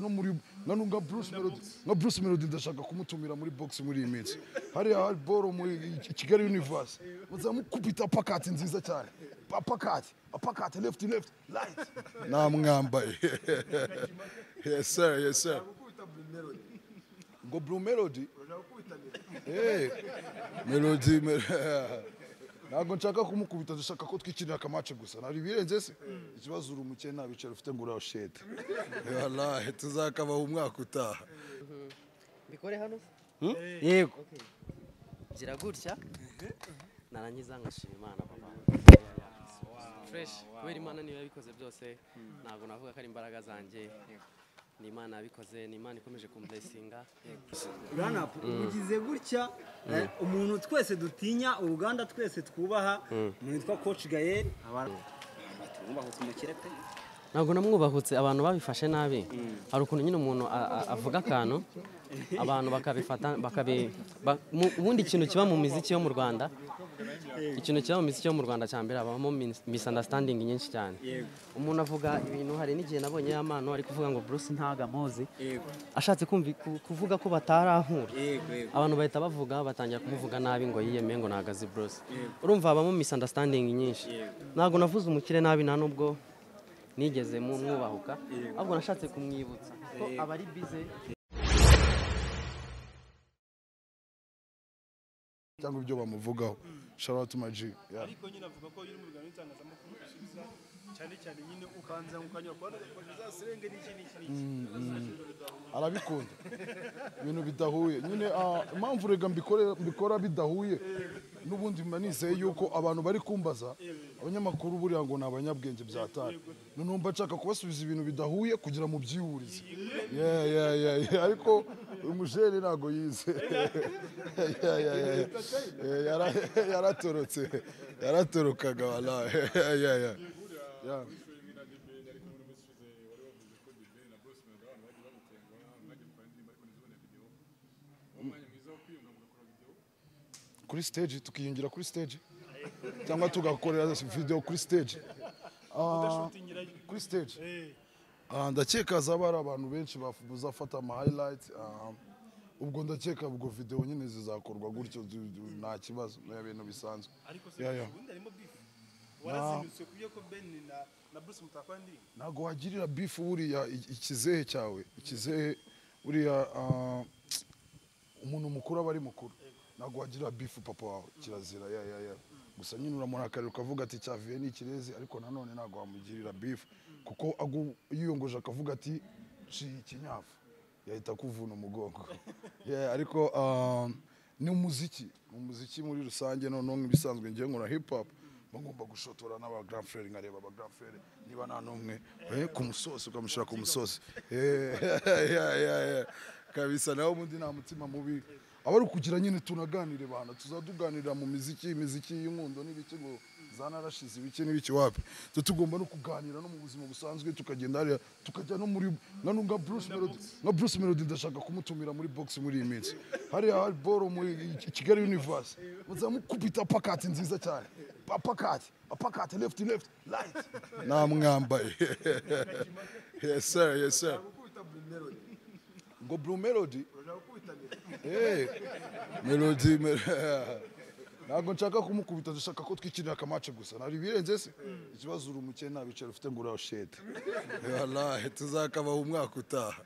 no muri nka Bruce Melody ndashaka kumutumira muri box muri iyi minsi hari boro muri Kigali Universe muzamukubita pakati nziza cyane pakati left right namwambaye yes sir ngo Blue Melody Melody ntabwo nshaka kumukubita dushaka ko twikinira akamace gusa nari birenze se ikibazo uri umukene nta bicaro ufite ngo urashete wallahi tuzakabaho umwaka utaha bikore hano yego gira gutya narangiza ngashima Imana papa fresh kubera Imana niyo yabikoze byose ntabwo navuga ko ari imbaraga zanjye ni Imana yabikoze ni Imana ikomeje kumblessinga Run Up ugize gutya umuntu twese dutinya uruganda twese twubaha umuntu witwa Coach Gael twubahutse umukire pe ntabwo namwubahutse abantu babifashe nabi hari ukuntu nyine umuntu avuga akantu abantu bakabifata ubundi ikintu kiba mu muziki yo mu Rwanda ikintu kiba mu muziki yo mu Rwanda cyambere abamo misunderstanding nyinshi cyane umuntu avuga ibintu hari n'igihe nabonye y'amano ari kuvuga ngo Bruce ntaga mozi ashatse kuvuga ko batarahura abantu bahita bavuga batangira kumuvuga nabi ngo yiyeme ngo nagazi Bruce urumva abamo misunderstanding nyinshi ntabwo navuze umukire nabi nta nubwo nigeze mu mwubahuka ahubwo nashatse kumwibutsa ko abari bize cyangwa ibyo bamuvugaho shout out to my G ariko nyine avuga ko yiri mu rugano n'itangazamakuru usubiza cyane nyine ukanza ukanyura kwa zasirenge n'iki arabikunda ibintu bidahuye nyine impamvu rega mbikora bidahuye n'ubundi manizeye yuko abantu bari kumbaza abanyamakuru buriya ngo nabanyabwenge byatari numva nshaka kubasubiza ibintu bidahuye kugira mu byihurize ariko umujene nago yize yaratorokaga wallahi kuri stage tukiyungira kuri stage cyangwa tugakorera video kuri stage kuri stage ndakeka azaba ari abantu benshi bafata ama highlights ubwo ndakeka ubwo video nyine zizakorwa gutyo nta kibazo n'ibintu bisanzwe warazindutse kubyo ko Ben na Bruce mutakwandi nago wagirira beef buriya ikizehe cyawe ikizehe buriya umuntu mukuru aba ari mukuru nago wagira beef papa wawe kirazira gusa nyine uramurakara ukavuga ati cyaviye ni kirezi ariko nanone nago wamugirira beef kuko yiyongoje akavuga ati kinyafu yahita kuvuna umugongo ariko ni umuziki muri rusange none nk'ibisanzwe ngiye nkora hip hop ngomba gushotora n'aba grand frère nkareba aba grand frère niba nta numwe ku musozi ukamushira ku musozi kabisa naho ubundi nta mutima mubi abari kugira nyine tunaganire bana tuzaduganira mu imiziki y'inkundo n'ibiki ngo zanarashize ibiki n'ibiki wapi tugomba no kuganira no mu buzima busanzwe tukagenda hariya tukajya no muri nka Bruce Melody ndashaka kumutumira muri box muri iyi minsi hari boro muri Kigali Universe muzamukubita pakati nziza cyane pakati left right namwambaye yes sir ngo Blue Melody Melody ntabwo nshaka kumukubita dushaka ko twikinira akamace gusa nari birenze se ikibazo uri umukene nta bicaro ufite ngo urashete wallahi tuzakabaho umwaka utaha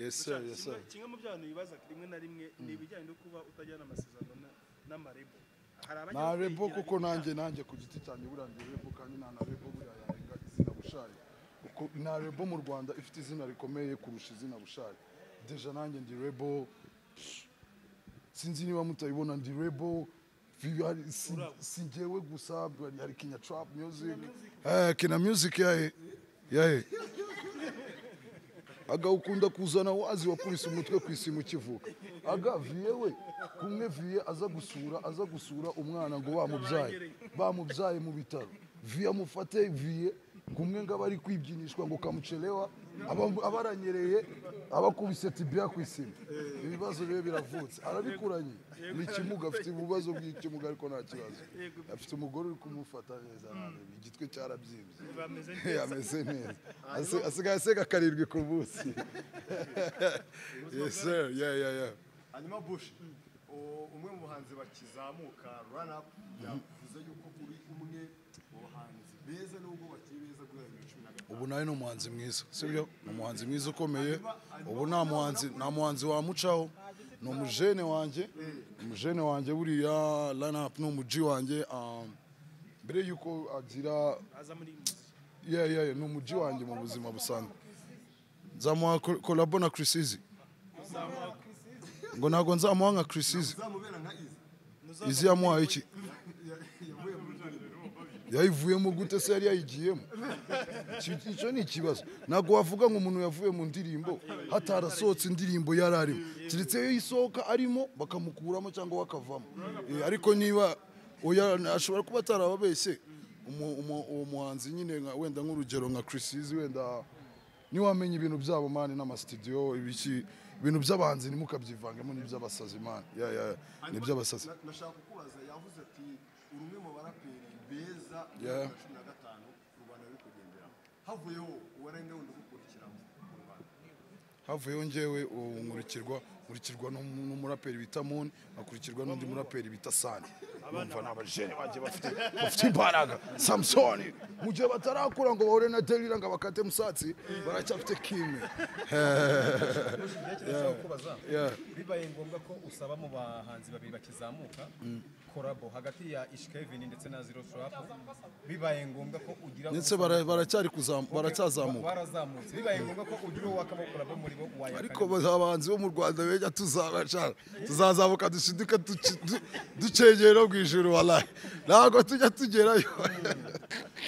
yes sir kimwe mu byantu bibaza rimwe na rimwe ni ibijyanye no kuba utajyana amasezerano n'amarebo na rebo kuko nanjye ku giti cyane burangiye rebo kandi na rebo buriya yarenga izina Bushari kuko na rebo mu Rwanda ifite izina rikomeye kurusha izina Bushari deja nanjye ndi rebo sinzi niba mutayibona ndi rebo singewe gusa hari Kenya Trap Music Kenya Music yahe ukunda kuzana wazi wakubise umutwe ku isi mu kivuka vie we kumwe vie aza gusura umwana ngo bamubyaye mu bitaro vie amufate vie kumwe ngo abari kwibyinishwa ngo kamucelewa abaranyereye abakubise tibia ku isima ibibazo rero biravutse arabikuranye ni ikimuga afite ibibazo by'ikimuga ariko nta kibazo afite umugore uri kumufata neza igitwe cyarabyimbye ameze neza asigaye asega karindwi ku munsi yes sir yeah hanyuma Bush umwe mu bahanzi bakizamuka run up yavuze yuko uri umwe mu bahanzi beza nubwo bakiri beza guhera 2015 ubu nawe ni umuhanzi mwiza sibyo ni umuhanzi mwiza ukomeye ubu nta muhanzi wamucaho ni umujene wanjye buriya line up ni umuji wanjye mbere yuko agira ni umuji wanjye mu buzima busanzwe nzamuha kolabo na Chris Easy ngo ntabwo nzamuha nka Chris Easy Easy yamuhaye iki yayivuyemo gute se yari yayigiyemo icyo ni ikibazo ntabwo wavuga ngo umuntu yavuye mu ndirimbo hatarasohotse indirimbo yari arimo keretse iyo isohoka arimo bakamukuramo cyangwa bakavamo ariko niba ashobora kuba atarababeshye uwo muhanzi nyine wenda nk'urugero nka Chris Easy wenda niwamenya ibintu byabo mani n'amasitudiyo ibintu by'abahanzi ntimukabyivangemo n'iby'abasazi mani n'iby'abasazi nashaka kukubaza yavuze ati uri umwe mu baraperi beza 2015 u Rwanda ruri kugendera havuyeho uwarende wundi gukurikira mu Rwanda havuyeho njyewe nkurikirwa n'umuraperi bita Moon akurikirwa n'undi muraperi bita Sani urumva n'abajene bagiye bafite imbaraga Samson mu gihe batarakura ngo bahure na Delira ngo bakate musatsi baracyafite kimwe bibaye ngombwa ko usaba mu bahanzi babiri bakizamuka korabo hagati ya Ish Kevin ndetse na Zero Trap bibaye ngombwa ko ugira ndetse baracyazamuka barazamutse bibaye ngombwa ko ugira wakamo korabo muri bo wayakana ariko abahanzi bo mu Rwanda beja tuzazamuka dushiduka ducegera bw'ijuru wallahi ntabwo tujya tugerayo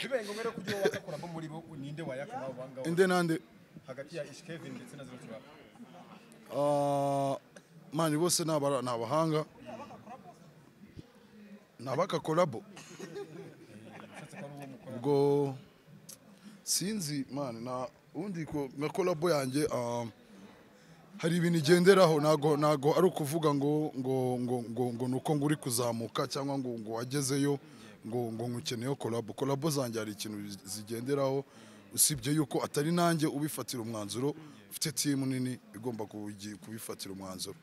bibaye ngombwa ko ugira wakakoramo muri bo ninde wayakana abanga inde nande hagati ya Ish Kevin ndetse na Zero Trap mani bose ni abahanga nabaka kolabo ubwo sinzi mani na undi ko na kolabo yanjye hari ibintu igenderaho nago ari ukuvuga ngo nuko nguri kuzamuka cyangwa ngo wagezeyo ngo nkukeneyo kolabo zanjye hari ikintu zigenderaho usibye yuko atari nanjye ubifatira umwanzuro ufite team nini igomba kubifatira umwanzuro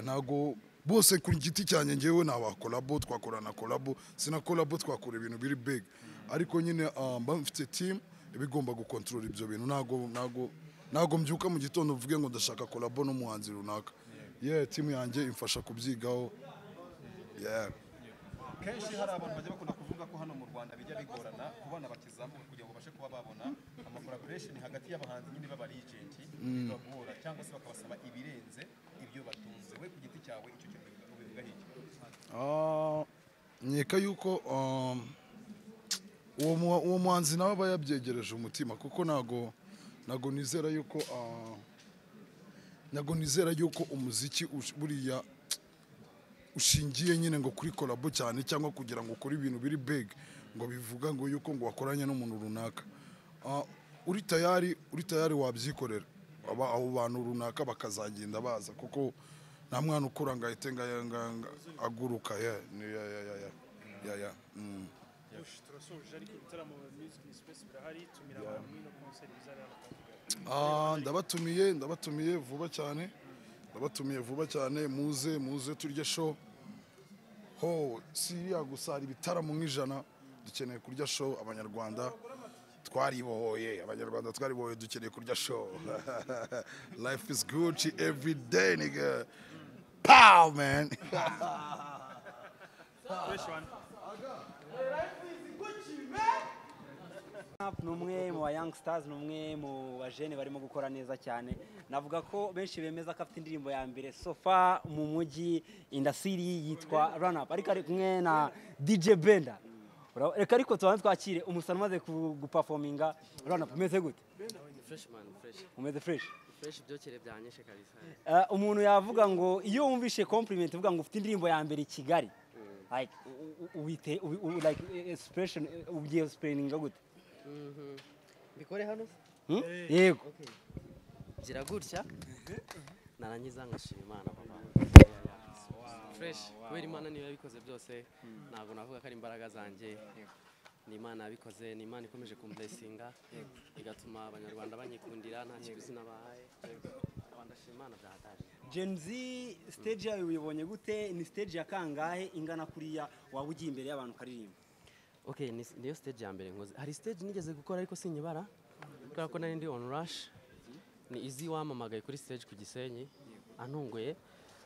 nago bose ku giti cyanjye ngewe naba kolabo twakorana kolabo sina kolabo twakora ibintu biri big ariko nyine mba mfite team ibigomba gukontrola ibyo bintu nago mbyuka mu gitondo mvuge ngo ndashaka kolabo n'umuhanzi runaka team yanjye imfasha kubyigaho kenshi hari abantu bajya bakunda kuvuga ko hano mu Rwanda bijya bigorana kubana bakizamuka kugira ngo bashe kuba babona ama collaboration hagati y'abahanzi nyine baba agent bagora cyangwa se bakabasaba ibirenze ibyo batunze we ku giti cyawe icyo kintu ubivuga hiki nyeka yuko uwo muhanzi nawe aba yabyegereje umutima kuko nago nizera yuko umuziki buriya ushingiye nyine ngo kuri kolabo cyane cyangwa kugira ngo ukore ibintu biri big ngo bivuga ngo yuko ngo wakoranye n'umuntu runaka uri tayari wabyikorera abo bantu runaka bakazagenda baza kuko nta mwana ukura ngo ahite aguruka turasoje ariko ibitaramo music space birahari tumira abantu no concert ndabatumiye vuba cyane muze turye show siriya gusa hari ibitaramo nk'ijana dukeneye kurya show abanyarwanda twaribohoye dukeneye kurya show life is Gucci every day nigga pow man ni umwe mu ba young stars ni umwe mu bajene barimo gukora neza cyane navuga ko benshi bemeza ko afite indirimbo ya mbere sofa mu mujyi indasiri yitwa run up ariko ari kumwe na DJ Benda reka ariko tubanze twakire umusana umaze guperforminga run up umeze gute umeze fresh byokere byanyeshe kabisa umuntu yavuga ngo iyo wumvishe compliment uvuga ngo ufite indirimbo ya mbere i Kigali like expression ugiye explaining gute Bikore hano yego gira gutya narangiza ngashima Imana papa fresh kubera Imana niyo yabikoze byose ntabwo navuga ko ari imbaraga zanjye ni Imana yabikoze ni Imana ikomeje kumblessinga igatuma abanyarwanda banyikundira nta kiguzi nabahaye ndashima Imana byahataje Gen Z stage yayo uyibonye gute ni stage ya kangahe ingana kuriya waba ugiye imbere y'abantu karirimba okay niyo stage ya mbere nkoze hari stage nigeze gukora ariko sinyibara kubera ko nari ndi on rush ni Easy wamamagaye kuri stage ku Gisenyi antunguye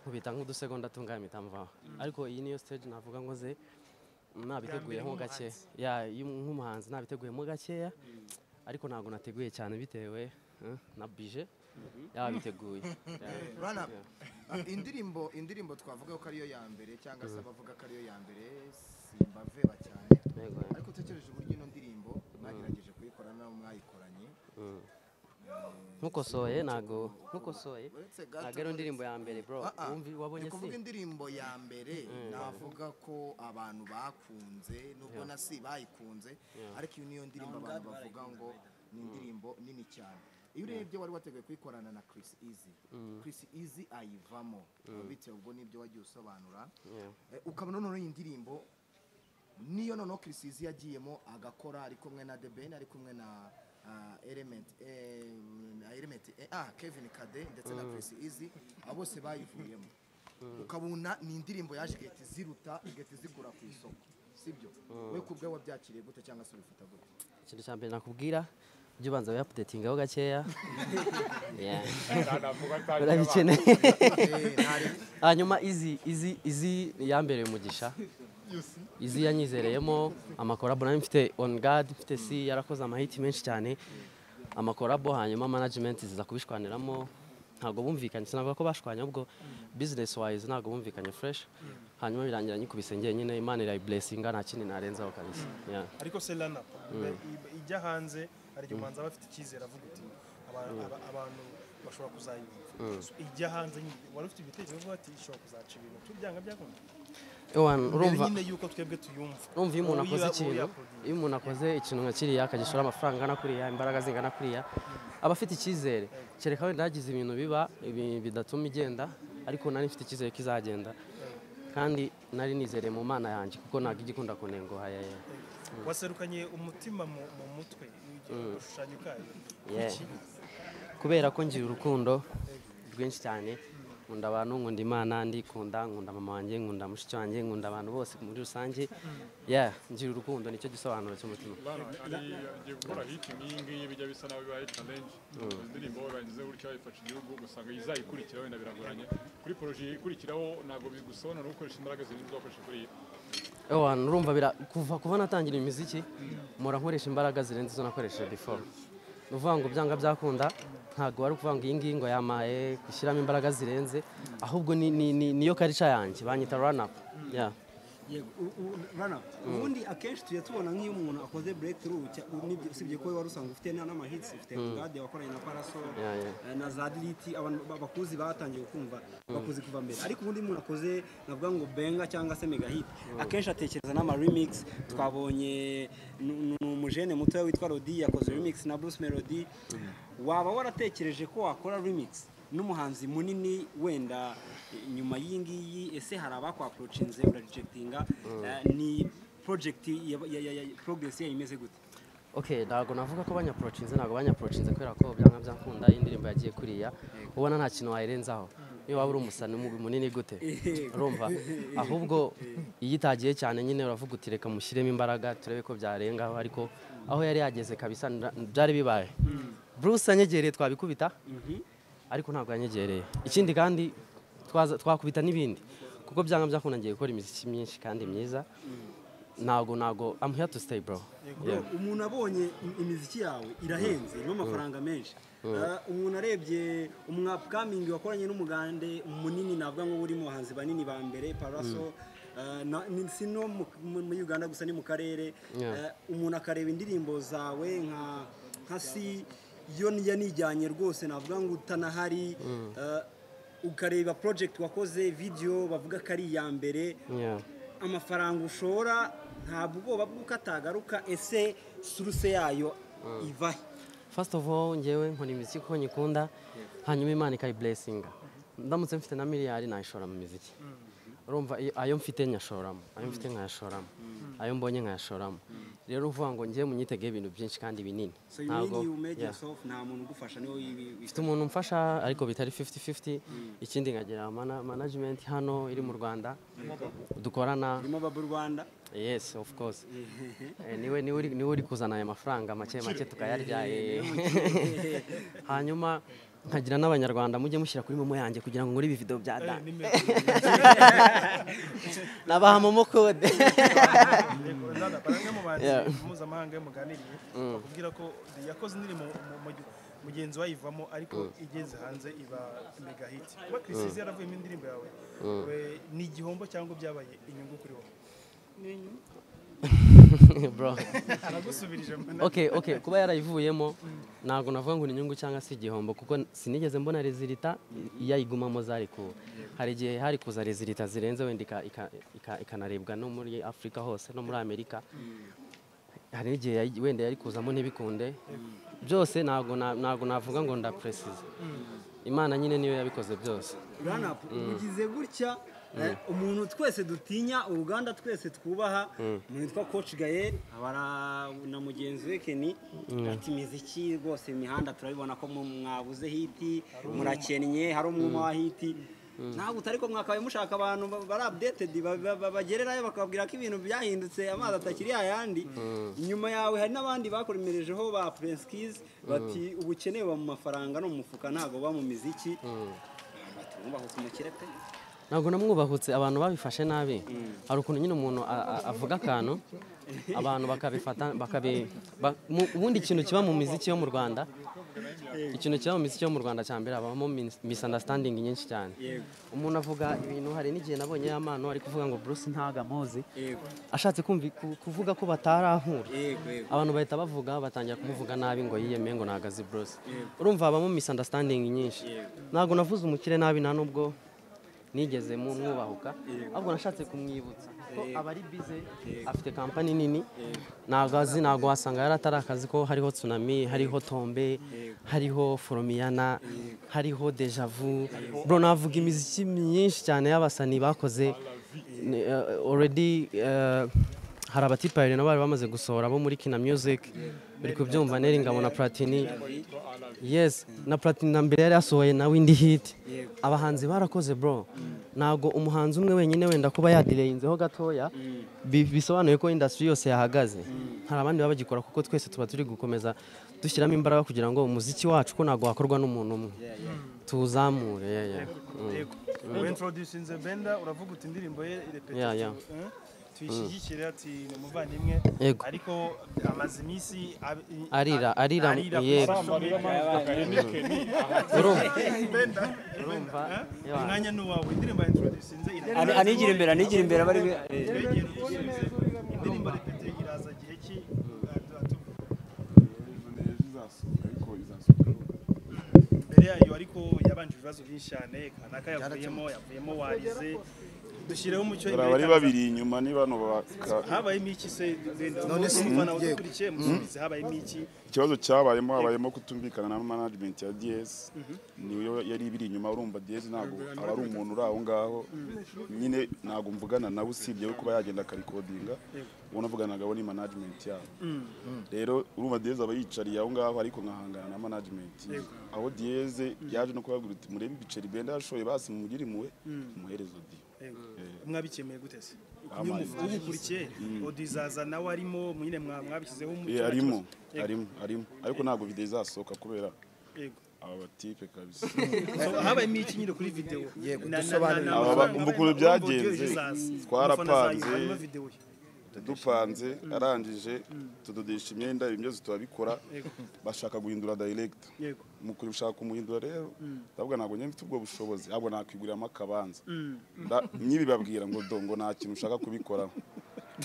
nkubita nk'udusegonda tungaye mitamva ariko iyi niyo stage navuga ngoze nabiteguyeho gake ya nk'umuhanzi nabiteguyemo gakeya ariko ntago nateguye cyane bitewe na budget yabiteguye indirimbo twavuga ko ariyo ya mbere cyangwa se abavuga ko ariyo ya mbere simbaveba cyane ariko utekereje uburyo ino ndirimbo mwagerageje kuyikora nawe mwayikoranye nkukosoye ntago ari indirimbo ya mbere bro wabonye si kuvuga indirimbo ya mbere navuga ko abantu bakunze nubwo nasi bayikunze ariko iyo niyo ndirimbo abantu bavuga ngo ni indirimbo nini cyane iyo urebye wari wateguye kuyikorana na Chris Easy ayivamo bitewe ubwo nibyo wagiye usobanura ukabona noneho iyi ndirimbo niyo noneho Chris Easy yagiyemo agakora ari kumwe na The Ben ari kumwe na Element Kevin Kade ndetse na Chris Easy abo bose bayivuyemo ukabona ni indirimbo yaje igahita ziruta igahita zigura ku isoko sibyo we kubwe wabyakiriye gute cyangwa se ubifata gute ikintu cya mbere nakubwira ujye ubanza wiyapudetingaho gakeya urabikeneye hanyuma Easy yambereye umugisha Easy yanyizereyemo amakorabo nayo mfite On God mfite si yarakoze amahiti menshi cyane amakorabo hanyuma management ziza kubishwaniramo ntago bumvikanye sinavuga ko bashwanya ubwo business wise ntago bumvikanye fresh hanyuma birangira nyikubise ngiye nyine Imana irayi blessinga nta kindi narenzaho kabisa ariko Selana ijya hanze hari igihe umanza bafite icyizere avuga uti abantu bashobora kuzayumva ijya hanze wari ufite ibitekerezo bati ishobora kuzaca ibintu tubyanga byakunda urumva nyine yuko twebwe tuyumva urumva iyo umuntu akoze ikintu iyo umuntu akoze ikintu nka kiriya akagishora amafaranga angana kuriya imbaraga zingana kuriya aba afite icyizere kereka wenda hagize ibintu biba bidatuma igenda ariko nari mfite icyizere ko izagenda kandi nari nizereye mu Mana yanjye kuko ntabwo igikunda kunengo hayaya waserukanye umutima mu mutwe ushushanyo kayo kubera ko ngira urukundo rwinshi cyane nkunda abantu nkunda Imana ndikunda nkunda mama wanjye nkunda mushiki wanjye nkunda abantu bose muri rusange ngira urukundo nicyo gisobanuro cy'umutima agiye gukora hit nk'iyi ngiyi bijya bisa naho bibaye challenge indirimbo bagize gutya ifasha igihugu gusanga izayikurikira wenda biragoranye kuri projet ikurikiraho ntabwo bigusobanura gukoresha imbaraga zindi uzakoresha kuri iyi urumva kuva natangira imiziki mpora nkoresha imbaraga zirenze izo nakoresheje before uvuga ngo byanga byakunda ntabwo wari kuvuga ngo iyi ngiyi ngo yamaye gushyiramo imbaraga zirenze ahubwo niyo karica yanjye banyita run up ubundi akenshi tujya tubona nk'iyo umuntu akoze breakthrough usibye ko wari usanzwe ufite n'amahits ufite God wakoranye na Paraso na Zadiliti abantu bakuzi batangiye kumva bakuzi kuva mbere ariko ubundi umuntu akoze navuga ngo benga cyangwa se mega hit akenshi atekereza n'ama remix twabonye umujene muto witwa Rodi yakoze remix na Bruce Melody waba waratekereje ko wakora remix n'umuhanzi munini wenda nyuma y'ingiyi ese hari abakwa approachinze urarejectinga ni project ya progress imeze gute ntabwo navuga ko banyaprochinze ntabwo banyaprochinze kubera ko byanga byakunda indirimbo yagiye kuriya ubona nta kintu wayirenzaho niyo waba uri umusani munini gute urumva ahubwo iyo itagiye cyane nyine uravuga uti reka mushyiremo imbaraga turebe ko byarengaho ariko aho yari yageze kabisa byari bibaye Bruce anyegereye twabikubita ariko ntabwo yanyegereye ikindi kandi twakubita n'ibindi kuko byanga byakunda ngiye gukora imiziki myinshi kandi myiza ntabwo I'm here to stay bro umuntu abonye imiziki yawe irahenze irimo amafaranga menshi umuntu arebye umwapkamingi wakoranye n'umugande munini navuga ngo uri mu bahanzi banini ba mbere Paraso si no muri Uganda gusa ni mu karere umuntu akareba indirimbo zawe nka si yo yanijyanye rwose navuga ngo utanahari ukareba project wakoze video bavuga ko ari iya mbere amafaranga ushora ntabwo ubwoba bw'uko atagaruka ese suruse yayo ivahe? first of all ngewe nkora imiziki kuko nyikunda hanyuma Imana ikayiblessinga ndamutse mfite na miliyari nayishora mu miziki urumva ayo mfite nyashoramo ayo mfite nkayashoramo ayo mbonye nkayashoramo rero uvuga ngo ngiye munyitege ibintu byinshi kandi binini ntabwo nta muntu ugufasha niwo mfite umuntu umfasha ariko bitari 50-50 ikindi nkagira management hano iri mu Rwanda dukorana irimo babo Rwanda. Yes, of course. Niwe uri kuzana aya mafaranga make tukayarya hanyuma nkagira n'abanyarwanda mujye mushyira kuri momo yanjye kugira ngo ngore ibi video bya Dan nabaha momo code mpuzamahanga muganiriye bakubwira ko yakoze indirimbo mugenzi wayivamo ariko igeze hanze iba mega hit. Kuba Chris yaravuyemo indirimbo yawe ni igihombo cyangwa byabaye inyungu kuri wowe? Bro. Okay, kuba yarayivuyemo ntago navuga ngo ni inyungu cyangwa se igihombo kuko sinigeze mbona resulta yayigumamo zari ku hari gihe hari kuza resulta zirenze wenda ikanarebwa no muri Afrika hose no muri Amerika. Hari igihe wenda yari kuzamo ntibikunde byose ntago navuga ngo nda precise. Imana nyine niyo yabikoze byose. Run Up ugize gutya umuntu twese dutinya uruganda twese twubaha mwitwa Coach Gael abara na mugenzi we Kenny ati miziki rwose imihanda turabibona ko mwabuze hiti murakennye hari umwuma wa hiti ntabwo utari ko mwakabaye mushaka abantu bari updated bagererayo bakabwira ko ibintu byahindutse amazi atakiri ayandi inyuma yawe hari n'abandi bakoremerejeho ba Prince Keys bati ubukene buba mu mafaranga no mu mufuka ntago ba mu miziki batumubahutse umukire pe. Ntabwo namwubahutse abantu babifashe nabi hari ukuntu nyine umuntu avuga akantu abantu bakabifata ubundi ikintu kiba mu miziki yo mu Rwanda cyambere habamo misunderstanding nyinshi cyane. Umuntu avuga ibintu hari n'igihe nabonye y'amano ari kuvuga ngo Bruce ntagamozi ashatse kuvuga ko batarahura abantu bahita bavuga batangira kumuvuga nabi ngo yiyeme ngo nagazi Bruce urumva habamo misunderstanding nyinshi. Ntabwo navuze umukire nabi nta nubwo nigeze mu mwubahuka ahubwo nashatse kumwibutsa ko abari bize afite company nini ntago wasanga yaratari akazi ko hariho Tsunami hariho Tombe hariho Formiana hariho Deja Vu bro navuga imiziki myinshi cyane y'abasani bakoze already hari abatipari nabo bari bamaze gusohora bo muri Kina Music bari kubyumva neri ngabona Platini. Yes, na Platini na mbere yari yasohoye na Windy Hit abahanzi barakoze bro. Nago umuhanzi umwe wenyine wenda kuba yadeleyinzeho gatoya bisobanuye ko industry yose yahagaze. Hari abandi babagikora kuko twese tuba turi gukomeza dushyiramo imbaraga kugira ngo umuziki wacu ko nago wakorwa n'umuntu umwe tuzamure. Introducing the benda uravuga uti indirimbo ye repetition tuyishyigikire ati ni umuvandimwe ariko amaze iminsi arira urumva umwanya n'uwawe indirimbo introducing anigira imbere bari indirimbo repete iraza gihe ki mbere yayo ariko yabanje ibibazo byinshi cyane kanaka yavuyemo warize dushireho umucyo bari babiri inyuma ni bano habayemo iki se none simfana udukurikiye musubize habayemo iki? Ikibazo habayemo kutumvikana na management ya DS niyo yari ibiri inyuma urumva DS ntago aba ari umuntu uri aho ngaho nyine ntago mvugana nawe usibye kuba yagenda akarikodinga ubona avugana nagabo ni management yabo rero urumva DS aba yicariye aho ngaho ariko nkahangana na management aho DS yaje no kubabwira uti murebe ibiceri benda yashoye basi mugire muwe muherezo di mwabikemeye gute se ubukurikiye odizaza nawe arimo nyine mwabishyizeho arimo ariko ntago video izasohoka kubera aba batipe kabisa habayemo iki nyine kuri video ukuntu byagenze twarapanze dupanze arangije tudodesha imyenda ibyo byose turabikora bashaka guhindura direct mu kurishaka kumuhindura rero ndavuga ntago nyine mfite ubwo bushobozi ahubwo nakwiguriramo akabanza nyibi babwira ngo dongo nta kintu ushaka kubikoraho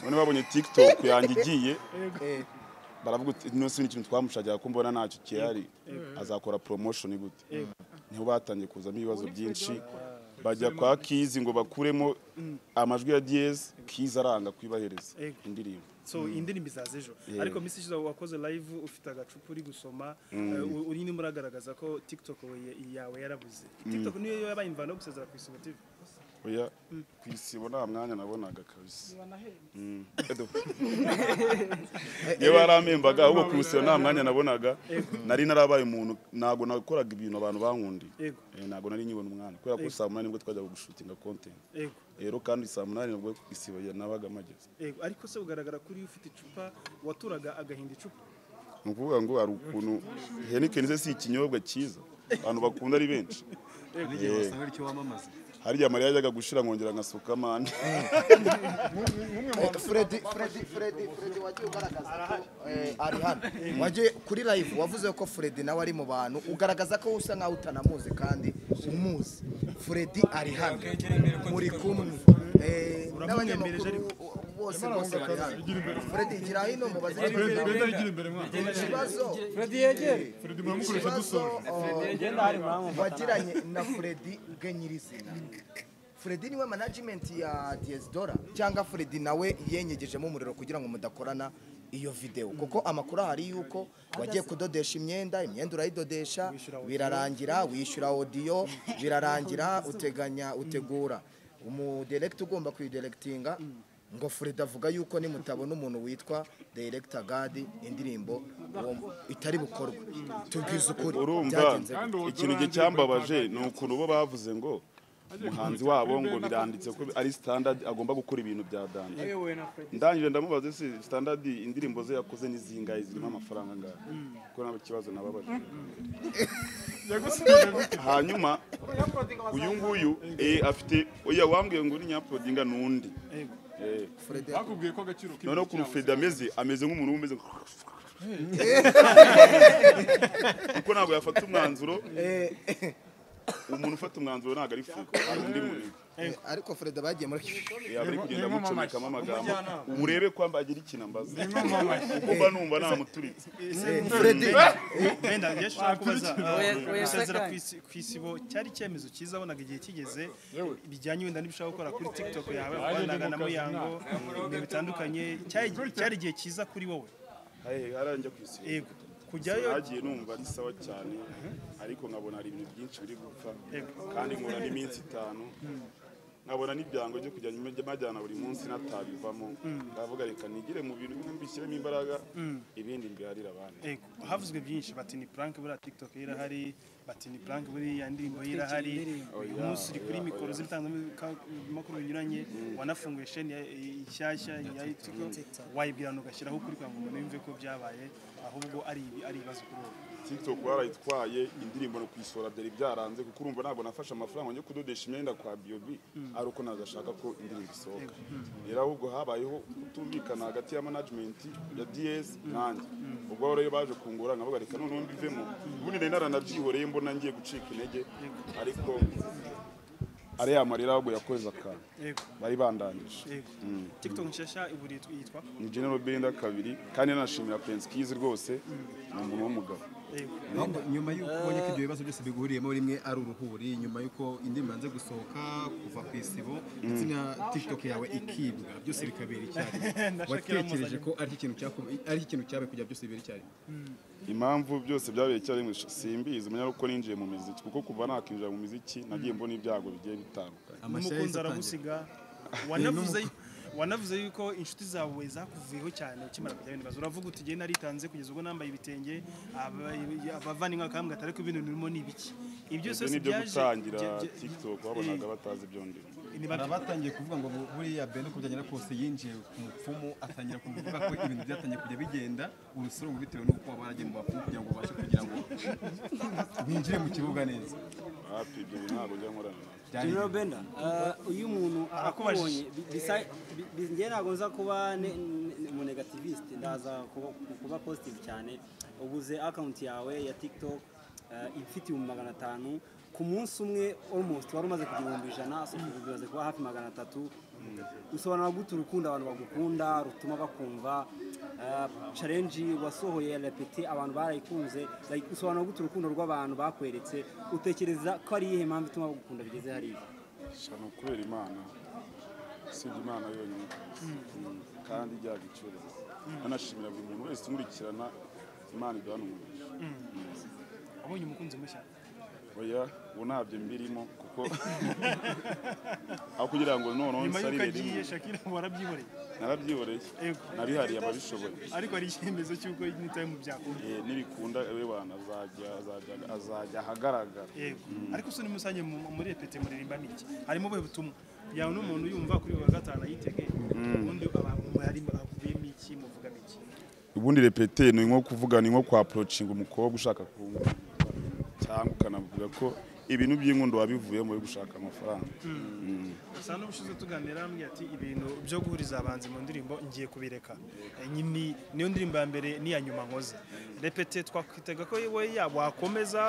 none babonye TikTok yanjye igiye baravuga uti no si ikintu twamushagira ko mbona ntacyo cyari azakora promotion gute niho batangiye kuzamo ibibazo byinshi bajya kwa Kizi ngo bakuremo amajwi ya DS Kizi aranga kwibahereza indirimbo so indirimbo izaza ejo ariko Miss Shizo wakoze live ufite agacupa uri gusoma uri ni muragaragaza ko TikTok yawe yarabuze TikTok niyo yabaye imvano yo gusezera ku Isibo TV oya ku Isibo nta mwanya nabonaga kabisa iyo baramembaga ahubwo ku Isibo nta mwanya nabonaga nari narabaye umuntu ntago nakoraga ibintu abantu bankundiye ntago nari nyibona umwana kubera ko saa 8 nibwo twajyaga gushutinga content rero kandi saa 8 nibwo ku Isibo nabaga mageze ariko se ugaragara kuri ufite icupa waturaga agahinda icupa nukuvuga ngo ari ukuntu Heineken si ikinyobwa cyiza abantu bakunda ari benshi wasanga ari cyo wamamaza hariya Mariya yajyaga gushira ngongera ngasuka mande Freddy wagiye ugaragaza ari hano wagiye kuri live wavuze ko Freddy nawe ari mu bantu ugaragaza ko usa nkaho utanamuzi kandi umuzi Freddy ari hano muri kumwe uramwemereje ariko bose bari hano Freddy gira hino mubaze ikibazo Freddy yegere Freddy muramukoresha dusoje genda hari muramu wagiranye na Freddy bwenyirizina Freddy niwe management ya Diazdora cyangwa Freddy nawe yenyegejemo umuriro kugira ngo mudakorana iyo video kuko amakuru hari yuko wagiye kudodesha imyenda urayidodesha birarangira wishyura audio birarangira utegura umudirector ugomba kwidirectinga ngo Freddy avuga yuko nimutabona umuntu witwa Director God indirimbo itari bukorwe tubwiza ukuri urumva ikintu cyambabaje ni ukuntu bo bavuze ngo umuhanzi wabo ngo biranditse ko ari standard agomba gukora ibintu bya dance ndangije ndamubaze se standard indirimbo ze yakoze nizingaye zirimo amafaranga ngaho ko nabo kibazo nababaje hanyuma uyu nguyu afite oya wambwiye ngo ni nyaplodinga nundi bakubwiye ko agaciro k'ibintu none ukuntu Freddy ameze nk'umuntu umeze kuko ntabwo yafata umwanzuro umuntu ufata umwanzuro ntabwo ari Freddy ari undi muntu ariko Freddy bagiye muri yabari kugenda gucomekamo amagambo urebe ko agira ikintu ambaza kuba numva namuturitse Freddy benda yashaka kubaza gusezera ku Isibo cyari cyemezo cyiza abonaga igihe kigeze bijyanye wenda n'ibishaka gukora kuri TikTok yawe kwanaga na Muyango ibintu bitandukanye cyari igihe cyiza kuri wowe haranje ku Isibo yego kujyayo hagiye numva ari sawa cyane ariko nkabona hari ibintu byinshi biri gupfa kandi nkora n'iminsi 5 nkabona n'ibyango byo kujya majyana buri munsi natabivamo ndavuga reka nigire mu bintu bimwe mbishyiremo imbaraga ibindi mbiharira abandi havuzwe byinshi bati ni prank buri TikTok irahari bati ni prank buri indirimbo irahari uyu munsi uri kuri mikoro z'itangazamakuru binyuranye wanafunguye chaîne ishyashya ya TikTok wayibwirana ugashyiraho kuri kwa ngo umuntu yumve ko byabaye ahubwo ari ibibazo kuri wowe TikTok warayitwaye indirimbo no kwisora byari byaranze kuko urumva ntabwo nafashe amafaranga yo kudodesha imyenda kwa BioB ari uko nagashaka ko indirimbo isohoka rero ahubwo habayeho kutumvikana hagati ya management ya DS nanjye ubwo rero baje kungura nkavuga reka none mbivemo ubundi nari naranabyihoreye mbona ngiye gucika intege ariko ari amarira ahubwo yakoze akantu bari bandangije TikTok nshasha iburi yitwa ni General Benda 2 kandi nashimira Prince Kiz rwose ni umuntu w'umugabo nyuma y'uko ubonye ko ibyo bibazo byose biguhuriyemo rimwe ari uruhuri nyuma y'uko indirimbo yanze gusohoka kuva ku Isibo ndetse na TikTok yawe ikibwa byose bikabera icyarimwe watekereje ko ari ikintu cyabaye kugira byose bibera icyarimwe impamvu byose byabereye icyarimwe simbizi menya uko ninjiye mu muziki kuko kuva nakinjira mu muziki nagiye mbona ibyago bigiye bitandukanye umukunzi aragusiga wanavuze yuko inshuti zawe zakuvuyeho cyane ukimara kujya ibibazo uravuga uti genda naritanze kugeza ubwo nambaye ibitenge abavandimwe bakambwa atari ko ibintu birimo nibiki ibyo byose byaje gutangira TikTok wabonaga batazi ibyo ndimo batangiye kuvuga ngo buriya Benda uko byagenda kose yinjiye ku mupfumu atangira kuvuga ko ibintu byatangiye kujya bigenda urusoro ngo bitewe n'uko baragiye mu bapfumu kugira ngo babashe kugira ngo binjire mu kibuga neza hafi ibyo ntabwo njya nkorana General Benda uyu muntu akubonye njye ntabwo nza kuba mu negativist ndaza kuba positive cyane ubuze account yawe ya TikTok ifite 500 ku munsi umwe almost wari umaze kugira 100 bimaze kuba hafi 300 usobanura gute urukundo abantu bagukunda rutuma bakumva challenge wasohoye repete abantu barayikunze like usobanura gute urukundo rw'abantu bakweretse utekereza ko ari ihe mpamvu ituma bagukunda bigeze hariya shano kubera Imana si Imana yonyine kandi rya giciro anashimira buri muntu wese umurikirana Imana iduhana umugisha abonye umukunzi mushya oya ubu ntabyo mbirimo kuko aho kugira ngo noneho nyuma y'uko nsarire agiye Shakira warabyiboreye narabyiboreye nabihariye ababishoboye ariko hari icyemezo cy'uko n'itaye mu byakunda nibikunda wana azajya ahagaragara ariko so ni musange muri repete muririmba niki harimo ubuhe butumwa yawe n'umuntu yumva kuri wa gatanu ayitege ubundi hari akubiyemo iki muvuga iki ubundi repete ni nko kuvuga ni nko kwa approaching umukobwa ushaka kumva cyangwa ukanavuga ko ibintu by'inkundo wabivuye muri gushaka amafaranga sana ubushize tuganira hamwe ati ibintu byo guhuriza abanzi mu ndirimbo ngiye kubireka nyine niyo ndirimbo ya mbere ni ya nyuma nkoze repete twakwitega ko we wakomeza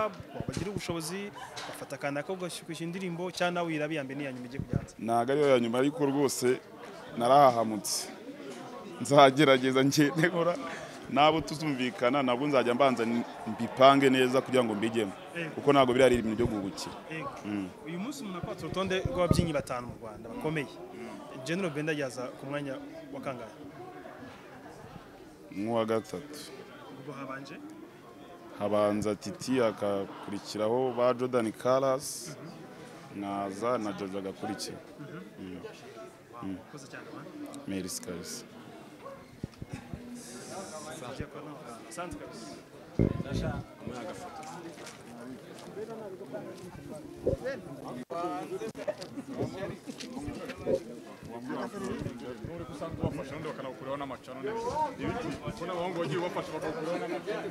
wagira ubushobozi bafata akana ko gushyushya indirimbo cyangwa nawe irabiyambe ni ya nyuma igiye kujyanza ntago ariyo ya nyuma ariko rwose narahahamutse nzagerageza ngende nkora nabo tuzumvikana nabwo nzajya mbanza mbipange neza kugira ngo mbigemo kuko ntago biri ari ibintu byo guhubukira uyu munsi umuntu akwatse urutonde rw'ababyinnyi batanu mu Rwanda bakomeye General Benda yaza ku mwanya wa kangahe nk'uwa gatatu ubwo habanje habanza Titi akakurikiraho ba Jordan Karas naza na Jojo agakurikira koze cyane Meris Karis asante kabisa uri kusanga ubafasha undi bakanawukuraho n'amacano neza ibiti ubona abahungu bagiye ubafasha bakawukuraho n'amacano